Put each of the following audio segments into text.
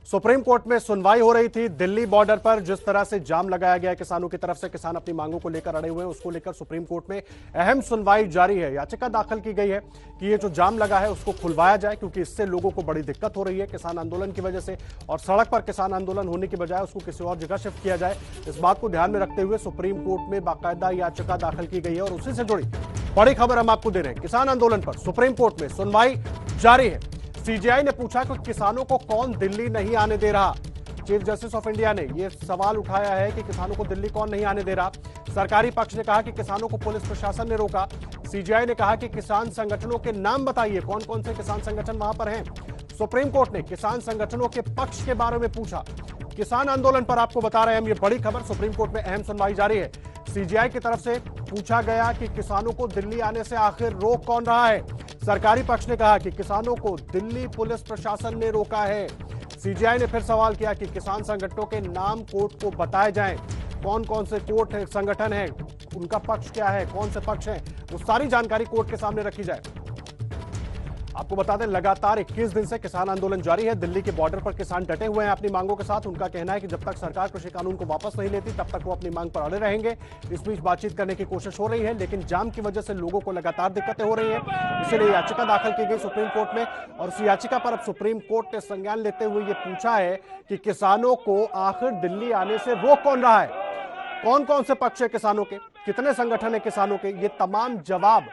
Supreme court में सुनवाई हो रही थी। दिल्ली बॉर्डर पर जिस तरह से जाम लगाया गया है किसानों की तरफ से, किसान अपनी मांगों को लेकर अड़े हुए हैं, उसको लेकर सुप्रीम कोर्ट में अहम सुनवाई जारी है। याचिका दाखिल की गई है कि ये जो जाम लगा है उसको खुलवाया जाए, क्योंकि इससे लोगों को बड़ी दिक्कत हो रही है किसान आंदोलन की वजह से, और सड़क पर किसान आंदोलन होने की बजाय उसको किसी और जगह शिफ्ट किया जाए। इस बात को ध्यान में रखते हुए सुप्रीम कोर्ट में बाकायदा याचिका दाखिल की गई है और उसी से जुड़ी बड़ी खबर हम आपको दे रहे हैं। किसान आंदोलन पर सुप्रीम कोर्ट में सुनवाई जारी है। सीजेआई ने पूछा कि किसानों को कौन दिल्ली नहीं आने दे रहा। चीफ जस्टिस ऑफ इंडिया ने यह सवाल उठाया है कि किसानों को दिल्ली कौन नहीं आने दे रहा। सरकारी पक्ष ने कहा कि किसानों को पुलिस प्रशासन ने रोका। सीजेआई ने कहा कि किसान संगठनों के नाम बताइए, कौन कौन से किसान संगठन वहां पर हैं। सुप्रीम कोर्ट ने किसान संगठनों के पक्ष के बारे में पूछा। किसान आंदोलन पर आपको बता रहे हैं हम, ये बड़ी खबर। सुप्रीम कोर्ट में अहम सुनवाई जारी है। सीजेआई की तरफ से पूछा गया कि किसानों को दिल्ली आने से आखिर रोक कौन रहा है। सरकारी पक्ष ने कहा कि किसानों को दिल्ली पुलिस प्रशासन ने रोका है। सीजेआई ने फिर सवाल किया कि किसान संगठनों के नाम कोर्ट को बताए जाएं, कौन कौन से कोर्ट है, संगठन है, उनका पक्ष क्या है, कौन से पक्ष हैं, वो सारी जानकारी कोर्ट के सामने रखी जाए। आपको बता दें, लगातार 21 दिन से किसान आंदोलन जारी है। दिल्ली के बॉर्डर पर किसान डटे हुए हैं अपनी मांगों के साथ। उनका कहना है कि जब तक सरकार कृषि कानून को वापस नहीं लेती तब तक वो अपनी मांग पर अड़े रहेंगे। इस बीच बातचीत करने की कोशिश हो रही है, लेकिन जाम की वजह से लोगों को लगातार दिक्कतें हो रही हैं। इसलिए याचिका दाखिल की गई सुप्रीम कोर्ट में, और उस याचिका पर अब सुप्रीम कोर्ट ने संज्ञान लेते हुए ये पूछा है कि किसानों को आखिर दिल्ली आने से रोक कौन रहा है, कौन कौन से पक्ष है किसानों के, कितने संगठन है किसानों के। ये तमाम जवाब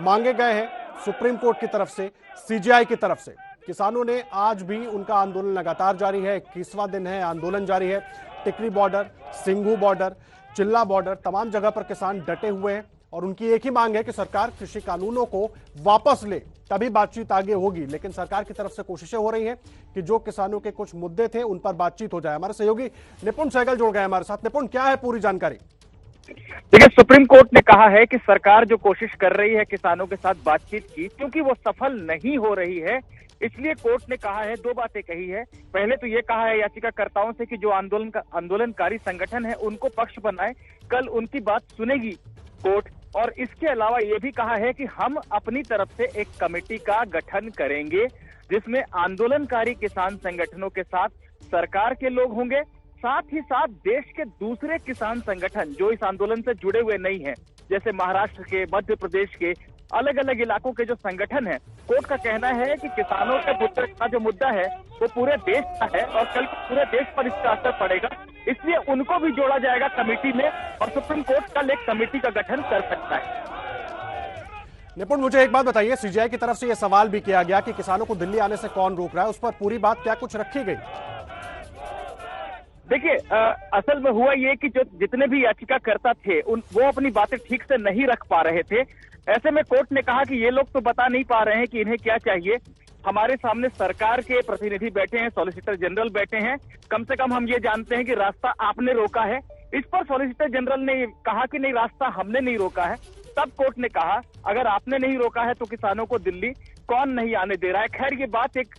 मांगे गए हैं सुप्रीम कोर्ट की तरफ से, सीजेआई की तरफ से। किसानों ने आज भी, उनका आंदोलन लगातार जारी है, 21वां दिन है, आंदोलन जारी है। टिकरी बॉर्डर, सिंघू बॉर्डर, चिल्ला बॉर्डर, तमाम जगह पर किसान डटे हुए हैं और उनकी एक ही मांग है कि सरकार कृषि कानूनों को वापस ले, तभी बातचीत आगे होगी। लेकिन सरकार की तरफ से कोशिशें हो रही हैं कि जो किसानों के कुछ मुद्दे थे उन पर बातचीत हो जाए। हमारे सहयोगी निपुण सहगल जुड़ गए हमारे साथ। निपुण, क्या है पूरी जानकारी? देखिए, सुप्रीम कोर्ट ने कहा है कि सरकार जो कोशिश कर रही है किसानों के साथ बातचीत की, क्योंकि वो सफल नहीं हो रही है, इसलिए कोर्ट ने कहा है, दो बातें कही है। पहले तो ये कहा है याचिकाकर्ताओं से कि जो आंदोलनकारी संगठन है उनको पक्ष बनाए, कल उनकी बात सुनेगी कोर्ट। और इसके अलावा ये भी कहा है कि हम अपनी तरफ से एक कमेटी का गठन करेंगे जिसमें आंदोलनकारी किसान संगठनों के साथ सरकार के लोग होंगे, साथ ही साथ देश के दूसरे किसान संगठन जो इस आंदोलन से जुड़े हुए नहीं हैं, जैसे महाराष्ट्र के, मध्य प्रदेश के, अलग अलग इलाकों के जो संगठन हैं। कोर्ट का कहना है कि किसानों के मुद्दे का जो मुद्दा है वो पूरे देश का है और कल पूरे देश पर इसका असर पड़ेगा, इसलिए उनको भी जोड़ा जाएगा कमेटी में और सुप्रीम कोर्ट कल एक कमेटी का गठन कर सकता है। निपुण, मुझे एक बात बताइए, सीजेआई की तरफ से यह सवाल भी किया गया कि किसानों को दिल्ली आने से कौन रोक रहा है, उस पर पूरी बात क्या कुछ रखी गई? देखिए, असल में हुआ ये कि जो जितने भी याचिकाकर्ता थे वो अपनी बातें ठीक से नहीं रख पा रहे थे। ऐसे में कोर्ट ने कहा कि ये लोग तो बता नहीं पा रहे हैं कि इन्हें क्या चाहिए। हमारे सामने सरकार के प्रतिनिधि बैठे हैं, सॉलिसिटर जनरल बैठे हैं, कम से कम हम ये जानते हैं कि रास्ता आपने रोका है। इस पर सॉलिसिटर जनरल ने कहा कि नहीं, रास्ता हमने नहीं रोका है। तब कोर्ट ने कहा अगर आपने नहीं रोका है तो किसानों को दिल्ली कौन नहीं आने दे रहा है। खैर, ये बात एक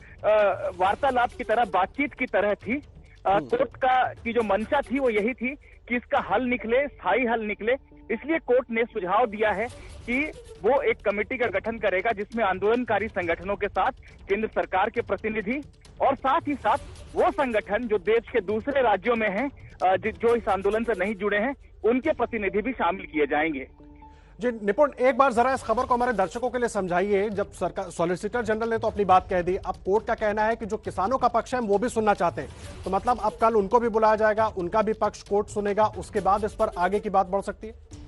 वार्तालाप की तरह, बातचीत की तरह थी। कोर्ट की जो मंशा थी वो यही थी कि इसका हल निकले, स्थायी हल निकले। इसलिए कोर्ट ने सुझाव दिया है कि वो एक कमेटी का गठन करेगा जिसमें आंदोलनकारी संगठनों के साथ केंद्र सरकार के प्रतिनिधि और साथ ही साथ वो संगठन जो देश के दूसरे राज्यों में हैं, जो इस आंदोलन से नहीं जुड़े हैं, उनके प्रतिनिधि भी शामिल किए जाएंगे। जी निपुण, एक बार जरा इस खबर को हमारे दर्शकों के लिए समझाइए। जब सरकार, सॉलिसिटर जनरल ने तो अपनी बात कह दी, अब कोर्ट का कहना है कि जो किसानों का पक्ष है वो भी सुनना चाहते हैं, तो मतलब अब कल उनको भी बुलाया जाएगा, उनका भी पक्ष कोर्ट सुनेगा, उसके बाद इस पर आगे की बात बढ़ सकती है?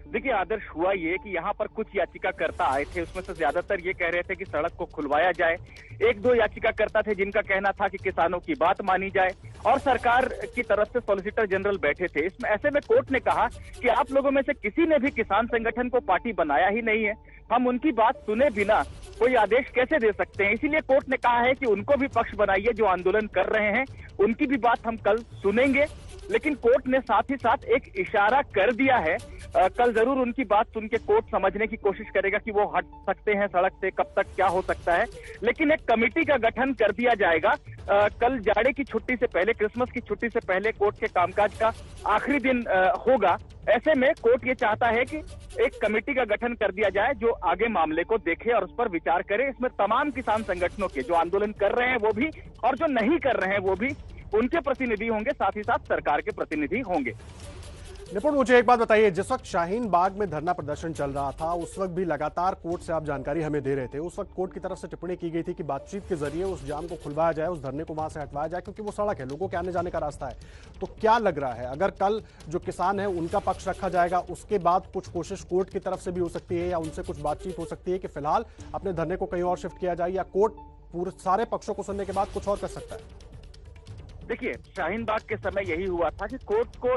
देखिए आदर्श, हुआ ये कि यहाँ पर कुछ याचिकाकर्ता आए थे, उसमें से ज्यादातर ये कह रहे थे कि सड़क को खुलवाया जाए। एक दो याचिकाकर्ता थे जिनका कहना था कि किसानों की बात मानी जाए, और सरकार की तरफ से सॉलिसिटर जनरल बैठे थे। इसमें ऐसे में कोर्ट ने कहा कि आप लोगों में से किसी ने भी किसान संगठन को पार्टी बनाया ही नहीं है, हम उनकी बात सुने बिना कोई आदेश कैसे दे सकते हैं। इसीलिए कोर्ट ने कहा है कि उनको भी पक्ष बनाइए जो आंदोलन कर रहे हैं, उनकी भी बात हम कल सुनेंगे। लेकिन कोर्ट ने साथ ही साथ एक इशारा कर दिया है, कल जरूर उनकी बात सुन के कोर्ट समझने की कोशिश करेगा कि वो हट सकते हैं सड़क से, कब तक क्या हो सकता है। लेकिन एक कमेटी का गठन कर दिया जाएगा कल जाड़े की छुट्टी से पहले, क्रिसमस की छुट्टी से पहले कोर्ट के कामकाज का आखिरी दिन होगा। ऐसे में कोर्ट ये चाहता है कि एक कमेटी का गठन कर दिया जाए जो आगे मामले को देखे और उस पर विचार करे। इसमें तमाम किसान संगठनों के जो आंदोलन कर रहे हैं वो भी और जो नहीं कर रहे हैं वो भी, उनके प्रतिनिधि होंगे, साथ ही साथ सरकार के प्रतिनिधि होंगे। निपुण, मुझे एक बात बताइए, जिस वक्त शाहीन बाग में धरना प्रदर्शन चल रहा था उस वक्त भी लगातार कोर्ट से आप जानकारी हमें दे रहे थे। उस वक्त कोर्ट की तरफ से टिप्पणी की गई थी कि बातचीत के जरिए उस जाम को खुलवाया जाए, उस धरने को वहां से हटवाया जाए, क्योंकि वो सड़क है, लोगों के आने जाने का रास्ता है। तो क्या लग रहा है, अगर कल जो किसान है उनका पक्ष रखा जाएगा, उसके बाद कुछ कोशिश कोर्ट की तरफ से भी हो सकती है या उनसे कुछ बातचीत हो सकती है कि फिलहाल अपने धरने को कहीं और शिफ्ट किया जाए, या कोर्ट पूरे सारे पक्षों को सुनने के बाद कुछ और कर सकता है? देखिए, शाहीन बाग के समय यही हुआ था कि कोर्ट को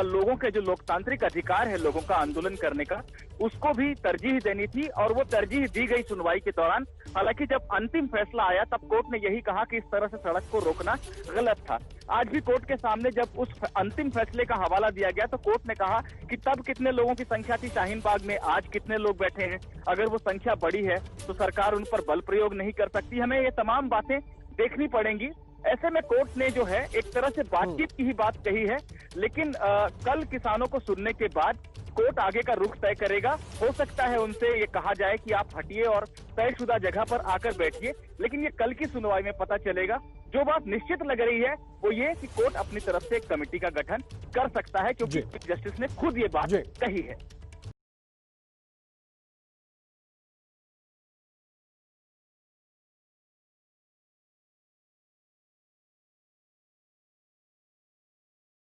लोगों के जो लोकतांत्रिक अधिकार है लोगों का आंदोलन करने का, उसको भी तरजीह देनी थी और वो तरजीह दी गई सुनवाई के दौरान। हालांकि जब अंतिम फैसला आया तब कोर्ट ने यही कहा कि इस तरह से सड़क को रोकना गलत था। आज भी कोर्ट के सामने जब उस अंतिम फैसले का हवाला दिया गया तो कोर्ट ने कहा कि तब कितने लोगों की संख्या थी शाहीन बाग में, आज कितने लोग बैठे हैं। अगर वो संख्या बड़ी है तो सरकार उन पर बल प्रयोग नहीं कर सकती। हमें ये तमाम बातें देखनी पड़ेंगी। ऐसे में कोर्ट ने जो है एक तरह से बातचीत की ही बात कही है, लेकिन कल किसानों को सुनने के बाद कोर्ट आगे का रुख तय करेगा। हो सकता है उनसे ये कहा जाए कि आप हटिए और तयशुदा जगह पर आकर बैठिए, लेकिन ये कल की सुनवाई में पता चलेगा। जो बात निश्चित लग रही है वो ये कि कोर्ट अपनी तरफ से एक कमेटी का गठन कर सकता है, क्योंकि चीफ जस्टिस ने खुद ये बात कही है।